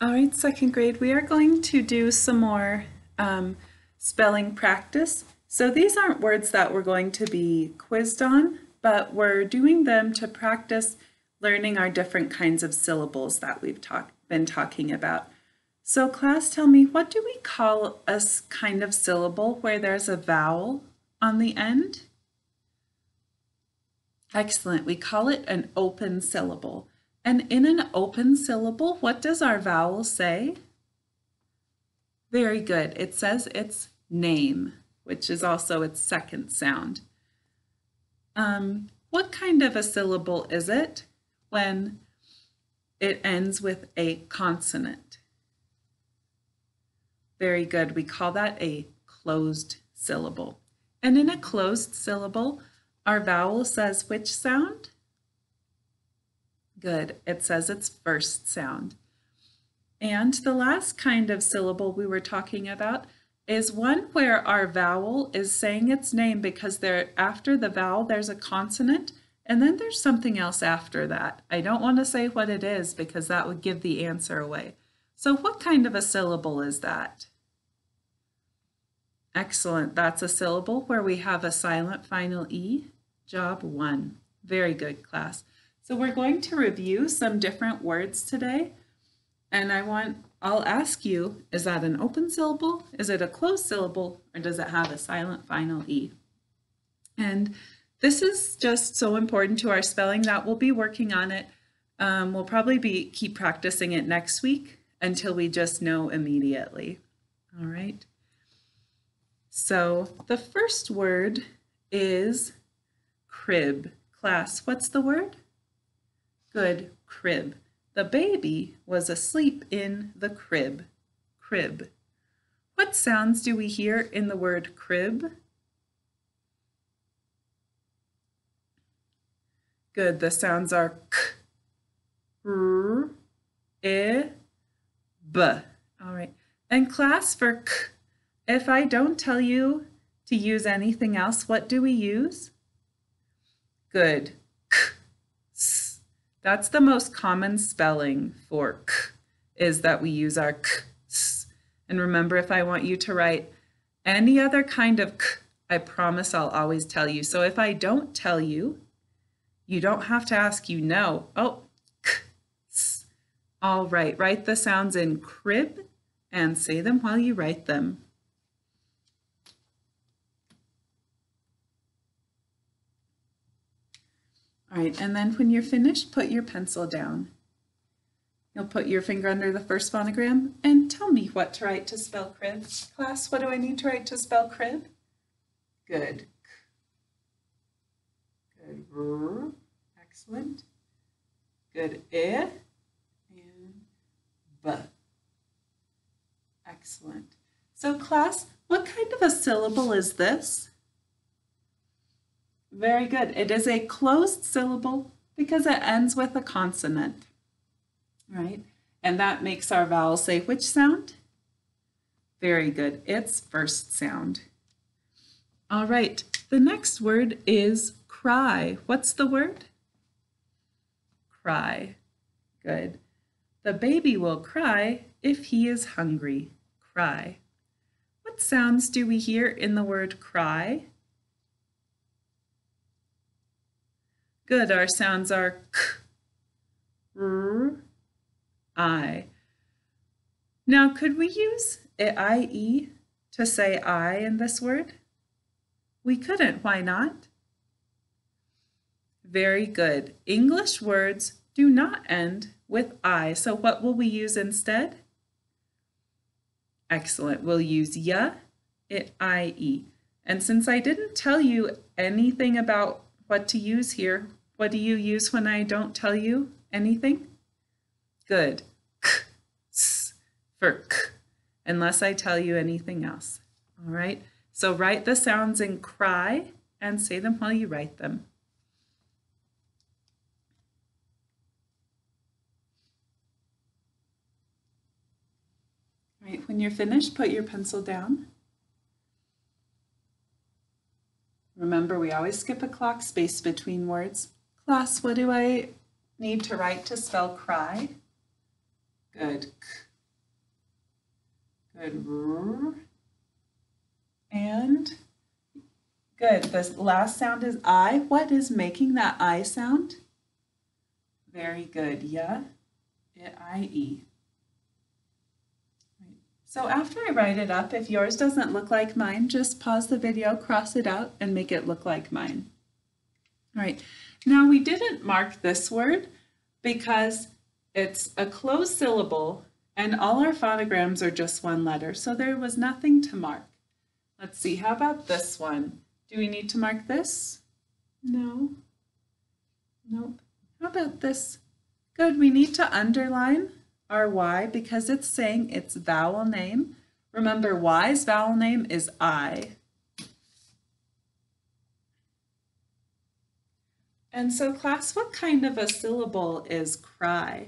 All right, second grade, we are going to do some more spelling practice. So these aren't words that we're going to be quizzed on, but we're doing them to practice learning our different kinds of syllables that we've been talking about. So class, tell me, what do we call a kind of syllable where there's a vowel on the end? Excellent, we call it an open syllable. And in an open syllable, what does our vowel say? Very good. It says its name, which is also its second sound. What kind of a syllable is it when it ends with a consonant? Very good. We call that a closed syllable. And in a closed syllable, our vowel says which sound? Good. It says its first sound. And the last kind of syllable we were talking about is one where our vowel is saying its name because after the vowel there's a consonant and then there's something else after that. I don't want to say what it is because that would give the answer away. So what kind of a syllable is that? Excellent. That's a syllable where we have a silent final E. Job 1. Very good, class. So we're going to review some different words today. And I'll ask you, is that an open syllable? Is it a closed syllable? Or does it have a silent final E? And this is just so important to our spelling that we'll be working on it. We'll probably keep practicing it next week until we just know immediately. All right. So the first word is crib. Class, what's the word? Good, crib. The baby was asleep in the crib. Crib. What sounds do we hear in the word crib? Good, the sounds are k, r, I, b. All right. And class, for k, if I don't tell you to use anything else, what do we use? Good, k, s. That's the most common spelling for k, is that we use our k, s. And remember, if I want you to write any other kind of k, I promise I'll always tell you. So if I don't tell you, you don't have to ask, you know. Oh, k, s. All right, write the sounds in crib and say them while you write them. All right, and then when you're finished, put your pencil down. You'll put your finger under the first phonogram and tell me what to write to spell crib. Class, what do I need to write to spell crib? Good. Good. R. Excellent. Good. I. And B. Excellent. So class, what kind of a syllable is this? Very good. It is a closed syllable because it ends with a consonant, right? And that makes our vowel say which sound? Very good. Its first sound. All right. The next word is cry. What's the word? Cry. Good. The baby will cry if he is hungry. Cry. What sounds do we hear in the word cry? Good, our sounds are k, r, I. Now, could we use I-E to say I in this word? We couldn't, why not? Very good. English words do not end with I, so what will we use instead? Excellent, we'll use ya, I-E. And since I didn't tell you anything about what to use here, what do you use when I don't tell you anything? Good. K, s, for k, unless I tell you anything else. All right. So write the sounds in cry and say them while you write them. All right. When you're finished, put your pencil down. Remember, we always skip a clock space between words. Class, what do I need to write to spell cry? Good. Good. R. And good. The last sound is I. What is making that I sound? Very good. Yeah. I-E. So after I write it up, if yours doesn't look like mine, just pause the video, cross it out, and make it look like mine. All right. Now we didn't mark this word because it's a closed syllable and all our phonograms are just one letter, so there was nothing to mark. Let's see, how about this one? Do we need to mark this? No. Nope. How about this? Good, we need to underline our Y because it's saying its vowel name. Remember, Y's vowel name is I. And so class, what kind of a syllable is cry?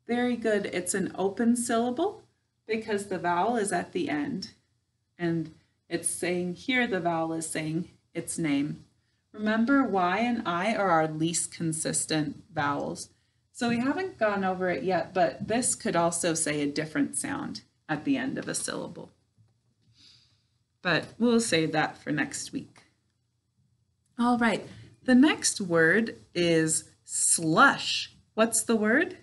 Very good. It's an open syllable because the vowel is at the end. And it's saying here the vowel is saying its name. Remember, Y and I are our least consistent vowels. So we haven't gone over it yet, but this could also say a different sound at the end of a syllable. But we'll save that for next week. All right, the next word is slush. What's the word?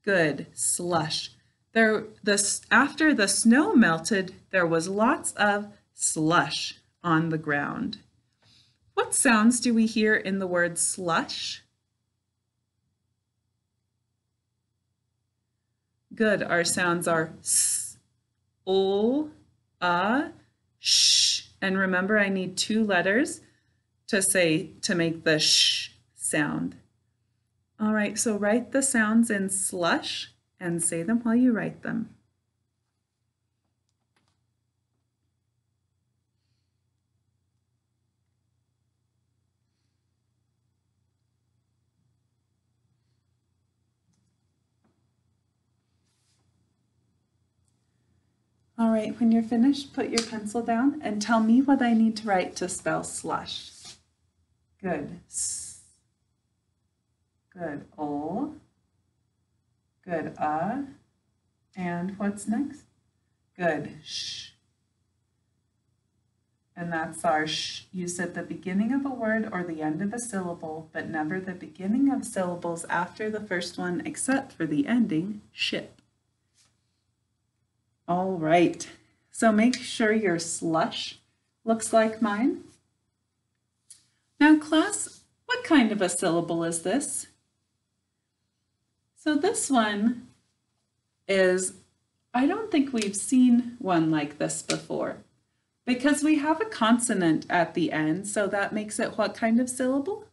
Good, slush. After the snow melted, there was lots of slush on the ground. What sounds do we hear in the word slush? Good, our sounds are s, o, sh. And remember, I need two letters to make the sh sound. All right, so write the sounds in slush and say them while you write them. All right, when you're finished, put your pencil down and tell me what I need to write to spell slush. Good. S. Good. O. Good. And what's next? Good. Sh. And that's our sh used at the beginning of a word or the end of a syllable, but never the beginning of syllables after the first one except for the ending ship. All right, so make sure your slush looks like mine. Now class, what kind of a syllable is this? So this one is, I don't think we've seen one like this before because we have a consonant at the end, so that makes it what kind of syllable?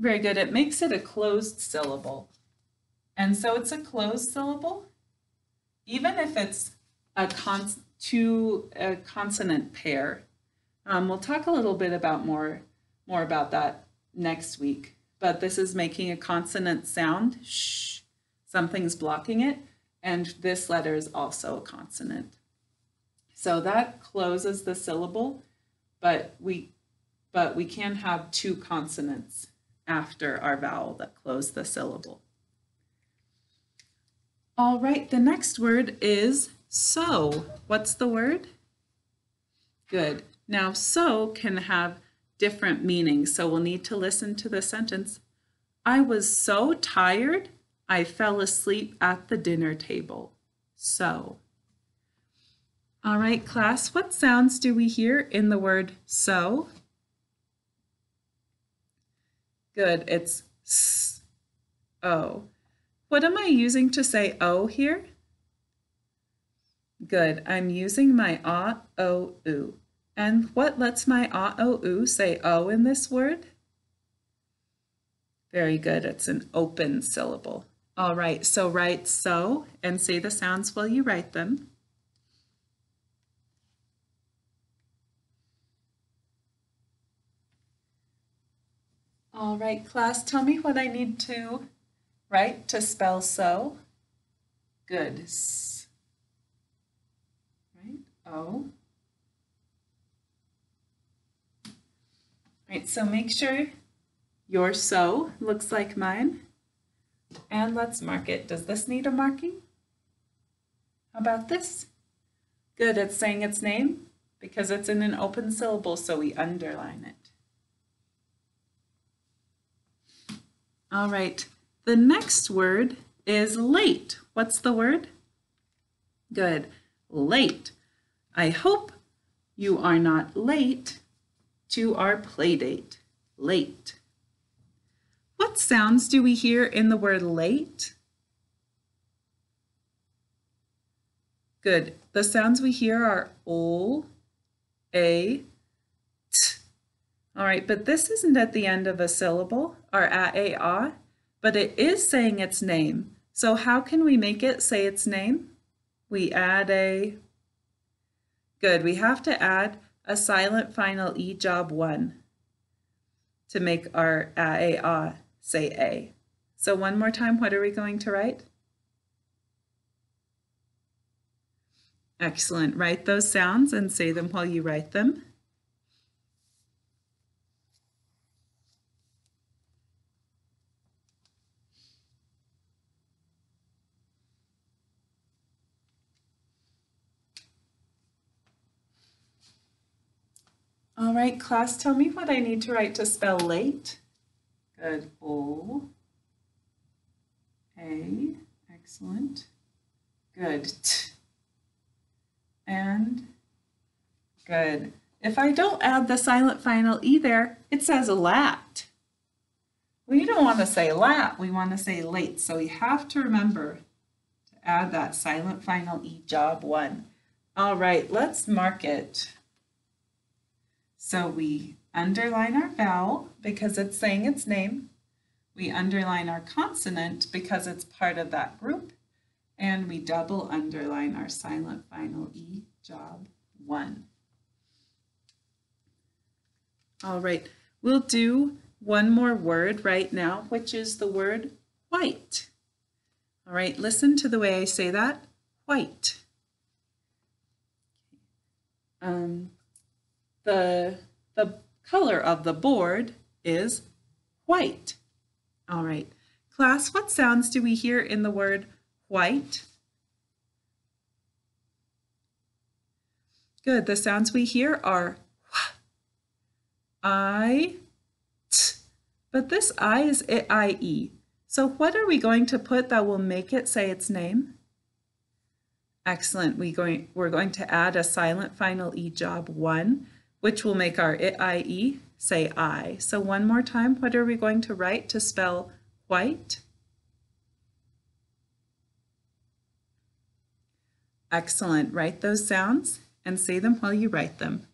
Very good, it makes it a closed syllable. And so it's a closed syllable. Even if it's a consonant pair. We'll talk a little bit about more about that next week, but this is making a consonant sound, shh, something's blocking it, and this letter is also a consonant. So that closes the syllable, but we can have two consonants after our vowel that close the syllable. All right, the next word is so. What's the word? Good. Now, so can have different meanings, so we'll need to listen to the sentence. I was so tired, I fell asleep at the dinner table. So. All right, class, what sounds do we hear in the word so? Good, it's s, o. What am I using to say O here? Good, I'm using my o, u. And what lets my o, u say O in this word? Very good, it's an open syllable. All right, so write so and say the sounds while you write them. All right, class, tell me what I need to write to spell so. Good. S. Right? O. Right, so make sure your so looks like mine. And let's mark it. Does this need a marking? How about this? Good, it's saying its name because it's in an open syllable, so we underline it. All right, the next word is late. What's the word? Good, late. I hope you are not late to our play date. Late. What sounds do we hear in the word late? Good. The sounds we hear are O, A, T. All right, but this isn't at the end of a syllable, or a, ah, but it is saying its name. So how can we make it say its name? We add a, good, we have to add a silent final E job 1 to make our a, ah say a. So one more time, what are we going to write? Excellent. Write those sounds and say them while you write them. All right, class, tell me what I need to write to spell late. Good. O, A, excellent. Good. T. And good. If I don't add the silent final E there, it says lat. We don't want to say lat, we want to say late. So we have to remember to add that silent final E job 1. All right, let's mark it. So we underline our vowel because it's saying its name. We underline our consonant because it's part of that group. And we double underline our silent final E job 1. All right, we'll do one more word right now, which is the word white. All right, listen to the way I say that, white. The color of the board is white. All right, class, what sounds do we hear in the word white? Good, the sounds we hear are I, T, but this I is I-E. So what are we going to put that will make it say its name? Excellent, we're going to add a silent final E job 1, which will make our I-E say I. So one more time, what are we going to write to spell white? Excellent, write those sounds and say them while you write them.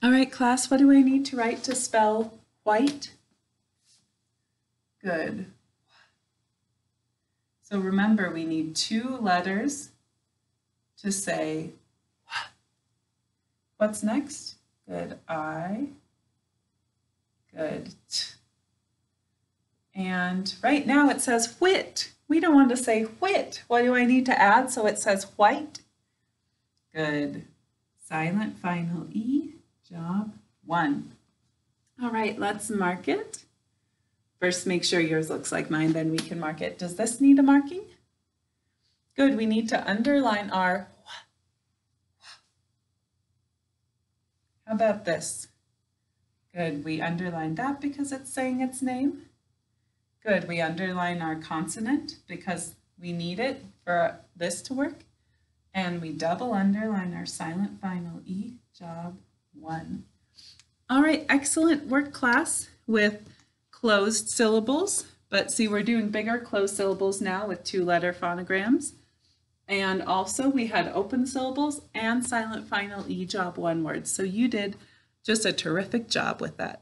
All right, class, what do I need to write to spell white? Good. So remember, we need 2 letters to say what. What's next? Good, I. Good, T. And right now it says whit. We don't want to say whit. What do I need to add so it says white? Good. Silent final E, job 1. All right, let's mark it. First, make sure yours looks like mine, then we can mark it. Does this need a marking? Good, we need to underline our How about this? Good, we underline that because it's saying its name. Good, we underline our consonant because we need it for this to work. And we double underline our silent final E, job 1. All right, excellent work, class, with closed syllables. But see, we're doing bigger closed syllables now with 2-letter phonograms. And also we had open syllables and silent final E, job 1 words. So you did just a terrific job with that.